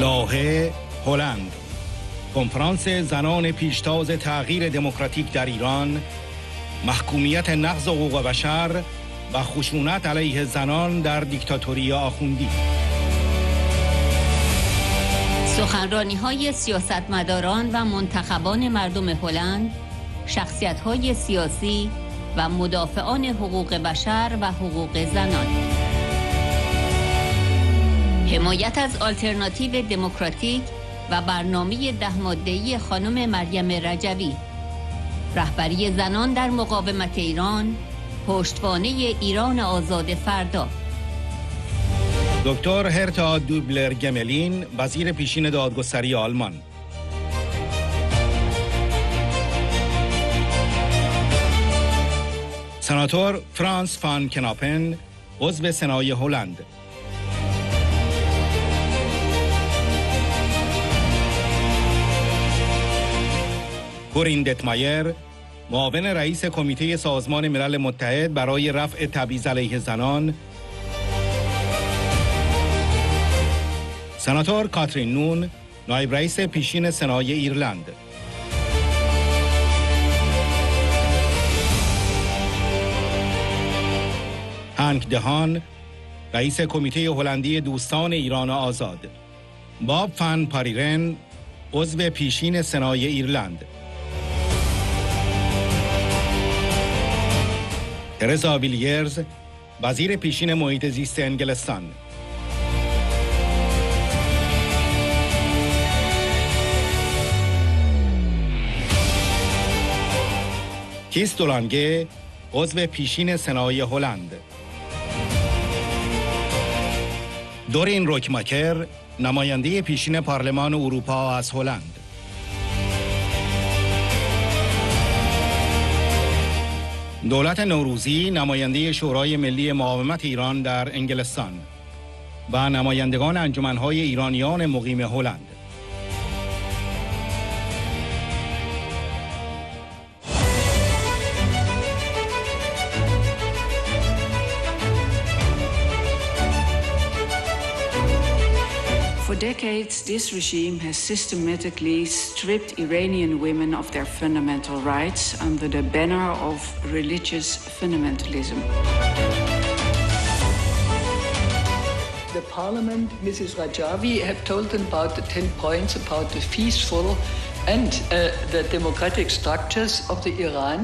لوحه هلند، کنفرانس زنان پیشتاز تغییر دموکراتیک در ایران، محکومیت نقض حقوق بشر و خشونت علیه زنان در دیکتاتوری آخوندی. سخنرانی‌های سیاستمداران و منتخبان مردم هلند، شخصیت‌های سیاسی و مدافعان حقوق بشر و حقوق زنان. حمایت از آلترناتیو دموکراتیک و برنامه 10 ماده‌ای خانم مریم رجوی. رهبری زنان در مقاومت ایران، پشتوانه ایران آزاد فردا. دکتر هرتا دوبلر گملین، وزیر پیشین دادگستری آلمان. سناتور فرانس فان کناپن، عضو سنای هلند. کورین دتمایر، معاون رئیس کمیته سازمان ملل متحد برای رفع تبعیض علیه زنان. سناتور کاترین نون، نایب رئیس پیشین سنای ایرلند. هانک دهان، رئیس کمیته هلندی دوستان ایران آزاد. باب فان پاریرن، عضو پیشین سنای ایرلند. ترزا ویلیرز، وزیر پیشین محیط زیست انگلستان. کیس دولانگه، عضو پیشین سنای هلند. دورین روکماکر، نماینده پیشین پارلمان اروپا از هلند. دولت نوروزی، نماینده شورای ملی مقاومت ایران در انگلستان و نمایندگان انجمن‌های ایرانیان مقیم هلند. For decades, this regime has systematically stripped Iranian women of their fundamental rights under the banner of religious fundamentalism. The parliament, Mrs. Rajvi, have told them about the 10 points about the peaceful and the democratic structures of the Iran.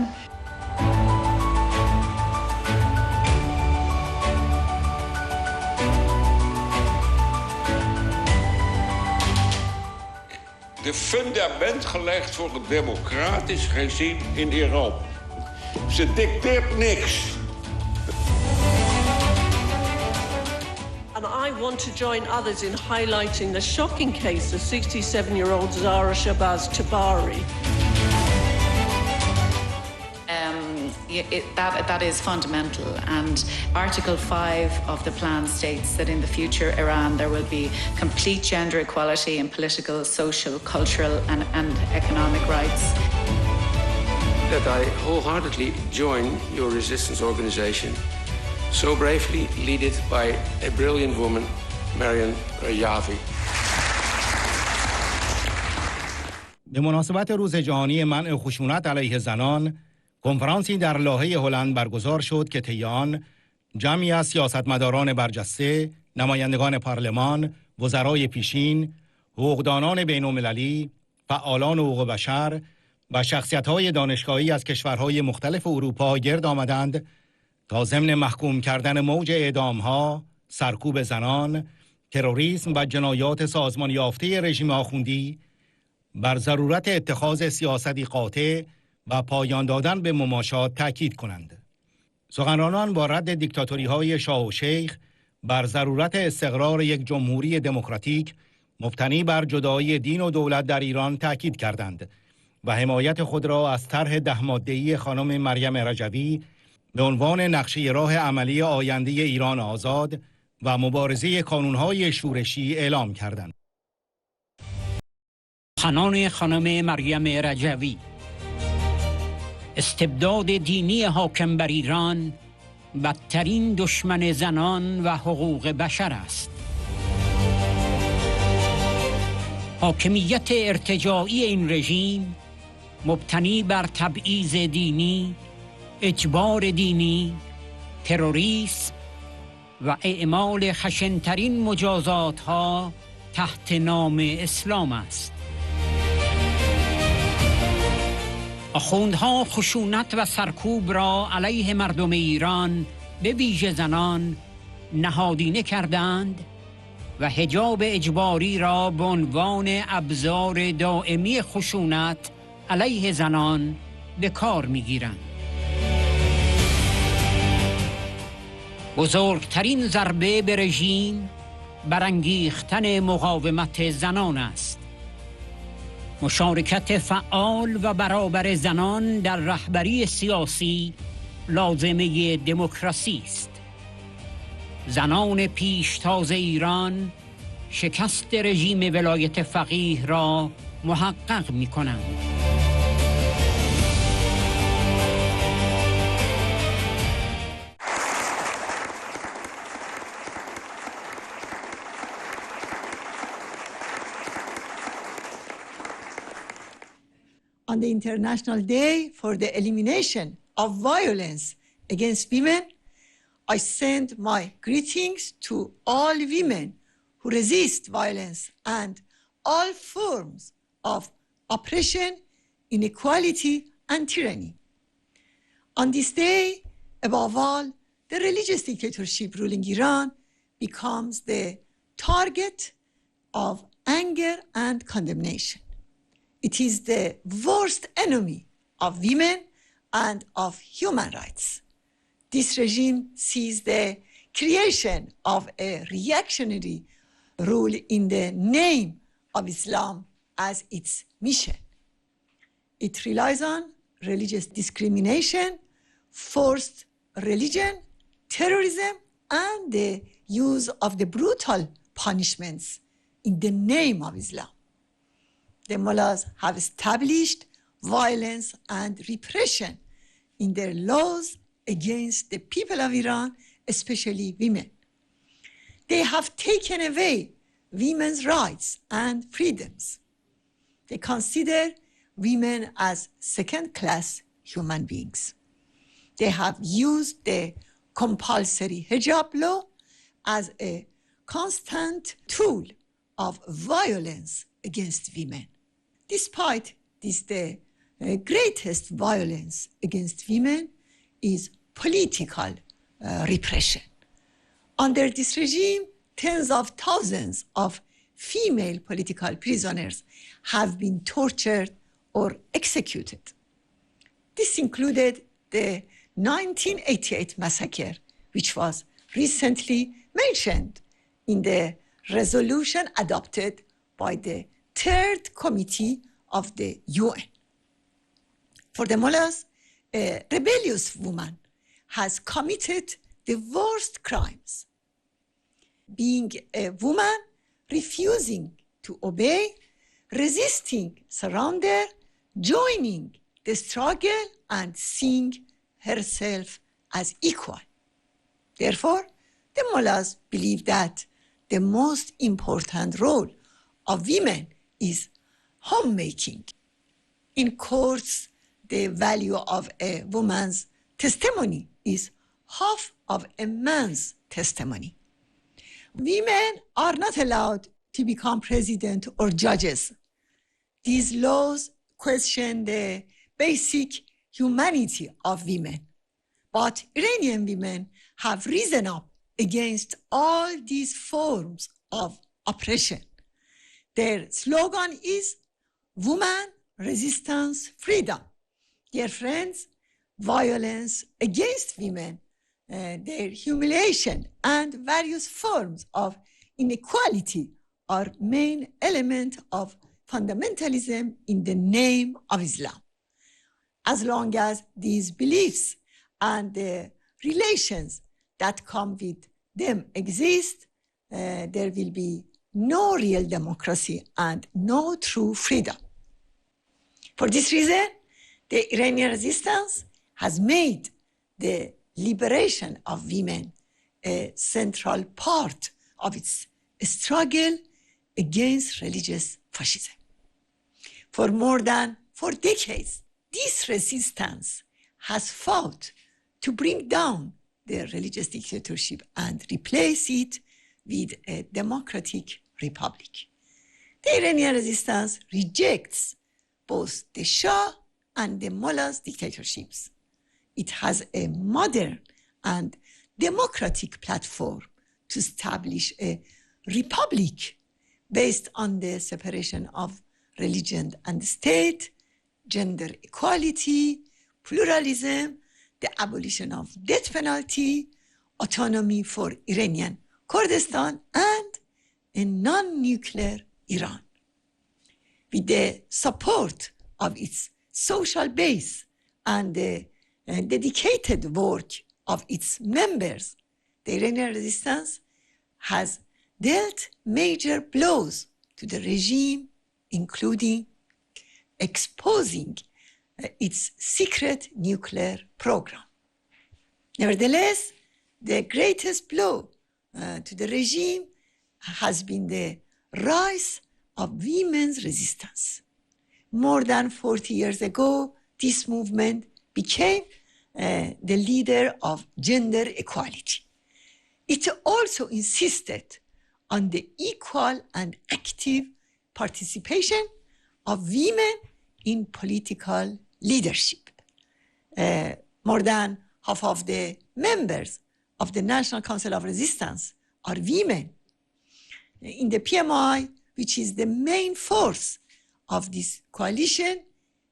De fundament gelegd voor een democratisch regime in Iran. Ze dicteert niks. And I want to join others in highlighting the shocking case of 67-year-old Zara Shabazz Tabari. That is fundamental, and Article 5 of the plan states that in the future Iran there will be complete gender equality in political, social, cultural and economic rights. That I wholeheartedly join your resistance organization, so bravely led by a brilliant woman, مریم رجوی. به مناسبت روز جهانی منع خشونت علیه زنان، کنفرانسی در لوحه هلند برگزار شد که طی آن جمعی از سیاستمداران برجسته، نمایندگان پارلمان، وزرای پیشین، حقوقدانان بین‌المللی، فعالان حقوق بشر و شخصیت‌های دانشگاهی از کشورهای مختلف اروپا گرد آمدند تا ضمن محکوم کردن موج اعدام‌ها، سرکوب زنان، تروریسم و جنایات سازمان یافته رژیم آخوندی بر ضرورت اتخاذ سیاستی قاطع و پایان دادن به مماشات تاکید کنند. سخنرانان با رد دیکتاتوری‌های شاه و شیخ بر ضرورت استقرار یک جمهوری دموکراتیک مبتنی بر جدایی دین و دولت در ایران تاکید کردند و حمایت خود را از طرح 10 ماده‌ای خانم مریم رجوی به عنوان نقشه راه عملی آینده ایران آزاد و مبارزه کانون‌های شورشی اعلام کردند. سخنان خانم مریم رجوی: استبداد دینی حاکم بر ایران بدترین دشمن زنان و حقوق بشر است. حاکمیت ارتجاعی این رژیم مبتنی بر تبعیض دینی، اجبار دینی، تروریسم و اعمال خشن‌ترین مجازات‌ها تحت نام اسلام است. آخوندها خشونت و سرکوب را علیه مردم ایران به ویژه زنان نهادینه کردند و حجاب اجباری را به عنوان ابزار دائمی خشونت علیه زنان به کار می‌گیرند. بزرگترین ضربه به رژیم برانگیختن مقاومت زنان است. مشارکت فعال و برابر زنان در رهبری سیاسی لازمه دموکراسی است. زنان پیشتاز ایران شکست رژیم ولایت فقیه را محقق می‌کنند. On the International Day for the Elimination of Violence Against Women, I send my greetings to all women who resist violence and all forms of oppression, inequality, and tyranny. On this day, above all, the religious dictatorship ruling Iran becomes the target of anger and condemnation. It is the worst enemy of women and of human rights. This regime sees the creation of a reactionary rule in the name of Islam as its mission. It relies on religious discrimination, forced religion, terrorism, and the use of the brutal punishments in the name of Islam. The mullahs have established violence and repression in their laws against the people of Iran, especially women. They have taken away women's rights and freedoms. They consider women as second-class human beings. They have used the compulsory hijab law as a constant tool of violence against women. Despite this, the greatest violence against women is political repression. Under this regime, tens of thousands of female political prisoners have been tortured or executed. This included the 1988 massacre, which was recently mentioned in the resolution adopted by the Third Committee of the UN. For the mullahs, a rebellious woman has committed the worst crimes. Being a woman, refusing to obey, resisting surrender, joining the struggle, and seeing herself as equal. Therefore, the mullahs believe that the most important role of women is homemaking. In courts, the value of a woman's testimony is half of a man's testimony. Women are not allowed to become president or judges. These laws question the basic humanity of women. But Iranian women have risen up against all these forms of oppression. Their slogan is Woman, Resistance, Freedom. Dear friends, violence against women, their humiliation, and various forms of inequality are main element of fundamentalism in the name of Islam. As long as these beliefs and the relations that come with them exist, there will be no real democracy and no true freedom. For this reason, the Iranian resistance has made the liberation of women a central part of its struggle against religious fascism. For more than 4 decades, this resistance has fought to bring down the religious dictatorship and replace it with a democratic republic. The Iranian resistance rejects both the Shah and the Mullah's dictatorships. It has a modern and democratic platform to establish a republic based on the separation of religion and state, gender equality, pluralism, the abolition of death penalty, autonomy for Iranian Kurdistan, and a non-nuclear Iran. With the support of its social base and the dedicated work of its members, the Iranian resistance has dealt major blows to the regime, including exposing its secret nuclear program. Nevertheless, the greatest blow to the regime has been the rise of women's resistance. More than 40 years ago, this movement became the leader of gender equality. It also insisted on the equal and active participation of women in political leadership. More than half of the members of the National Council of Resistance are women. In the PMI, which is the main force of this coalition,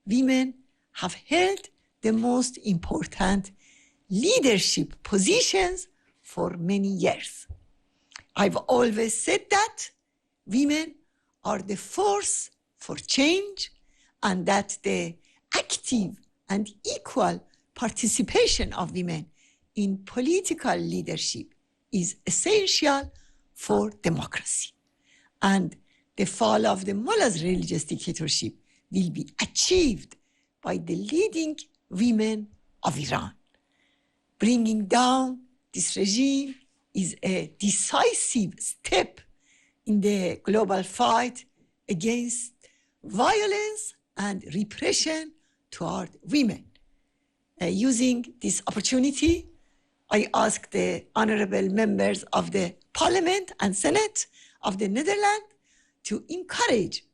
women have held the most important leadership positions for many years. I've always said that women are the force for change and that the active and equal participation of women in political leadership is essential for democracy. And the fall of the Mullah's religious dictatorship will be achieved by the leading women of Iran. Bringing down this regime is a decisive step in the global fight against violence and repression toward women. Using this opportunity, I ask the honorable members of the Parliament and Senate of the Netherlands to encourage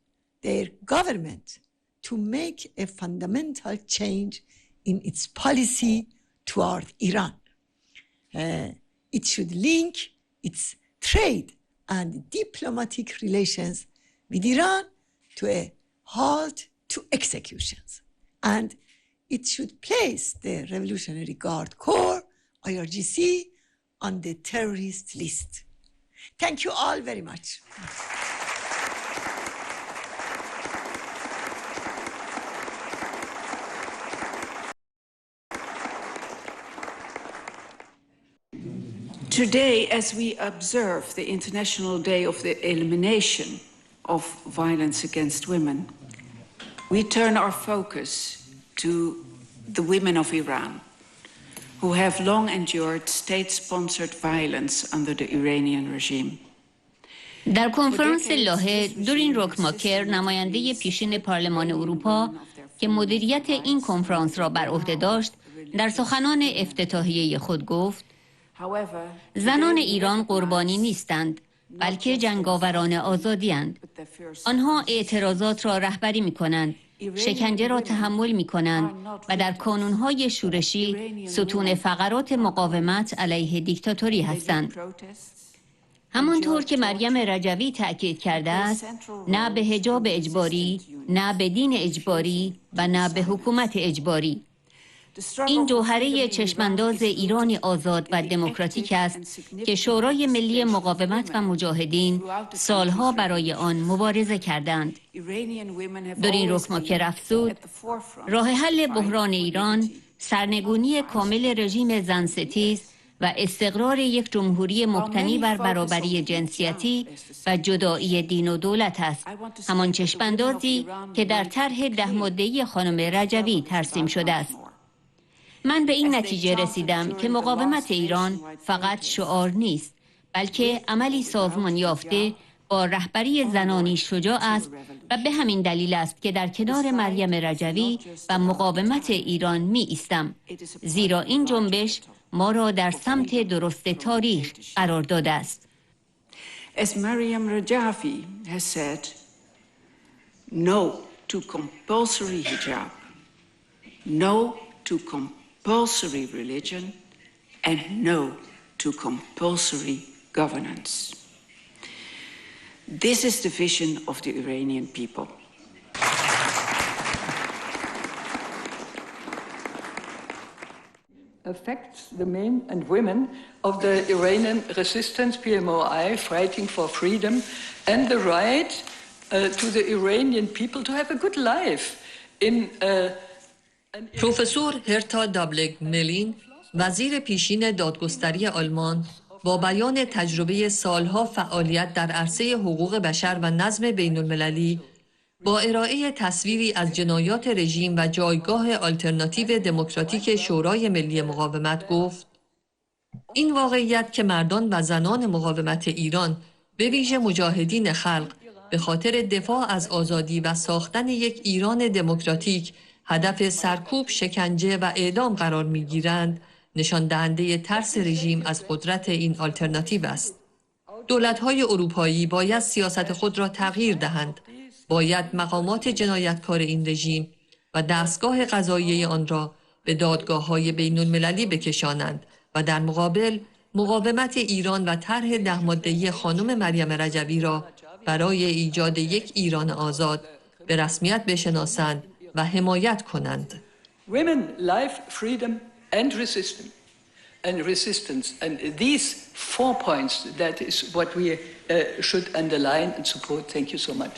their government to make a fundamental change in its policy toward Iran. It should link its trade and diplomatic relations with Iran to a halt to executions. And it should place the Revolutionary Guard Corps, IRGC, on the terrorist list. Thank you all very much. Today, as we observe the International Day of the Elimination of Violence Against Women, we turn our focus to the women of Iran, who have long endured state-sponsored violence under the Iranian regime. در کنفرانس لاهه دورین روکماکر نماینده پیشین پارلمان اروپا که مدیریت این کنفرانس را بر عهده داشت در سخنان افتتاحیه خود گفت زنان ایران قربانی نیستند بلکه جنگاوران آزادی‌اند. آنها اعتراضات را رهبری می‌کنند، شکنجه را تحمل می‌کنند و در کانون‌های شورشی ستون فقرات مقاومت علیه دیکتاتوری هستند. همانطور که مریم رجوی تأکید کرده است، نه به حجاب اجباری، نه به دین اجباری و نه به حکومت اجباری. این جوهره چشمانداز ایران آزاد و دموکراتیک است که شورای ملی مقاومت و مجاهدین سالها برای آن مبارزه کردند. دورین روکماکر افزود، راه حل بحران ایران سرنگونی کامل رژیم زنستیز و استقرار یک جمهوری مبتنی بر برابری جنسیتی و جدایی دین و دولت است، همان چشماندازی که در طرح 10 ماده‌ای خانم رجوی ترسیم شده است. من به این نتیجه رسیدم که مقاومت ایران فقط شعار نیست، بلکه عملی سازمان یافته با رهبری زنانی شجاع است و به همین دلیل است که در کنار مریم رجوی و مقاومت ایران می ایستم، زیرا این جنبش ما را در سمت درست تاریخ قرار داده است. As Maryam Rajavi has said, no to compulsory hijab, no to compulsory religion, and no to compulsory governance. This is the vision of the Iranian people. Affects the men and women of the Iranian resistance PMOI fighting for freedom and the right to the Iranian people to have a good life in پروفسور هرتا دابلگ ملین، وزیر پیشین دادگستری آلمان، با بیان تجربه سالها فعالیت در عرصه حقوق بشر و نظم بین المللی، با ارائه تصویری از جنایات رژیم و جایگاه آلترناتیو دموکراتیک شورای ملی مقاومت گفت: این واقعیت که مردان و زنان مقاومت ایران، به ویژه مجاهدین خلق، به خاطر دفاع از آزادی و ساختن یک ایران دموکراتیک هدف سرکوب، شکنجه و اعدام قرار می‌گیرند، نشان دهنده ترس رژیم از قدرت این آلترناتیو است. دولت‌های اروپایی باید سیاست خود را تغییر دهند، باید مقامات جنایتکار این رژیم و دستگاه قضاییه آن را به دادگاه‌های بین‌المللی بکشانند و در مقابل مقاومت ایران و طرح 10 ماده‌ای خانم مریم رجوی را برای ایجاد یک ایران آزاد به رسمیت بشناسند و حمایت کنند. women, life, freedom and resistance. And these 4 points, that is what we should underline and support. Thank you so much.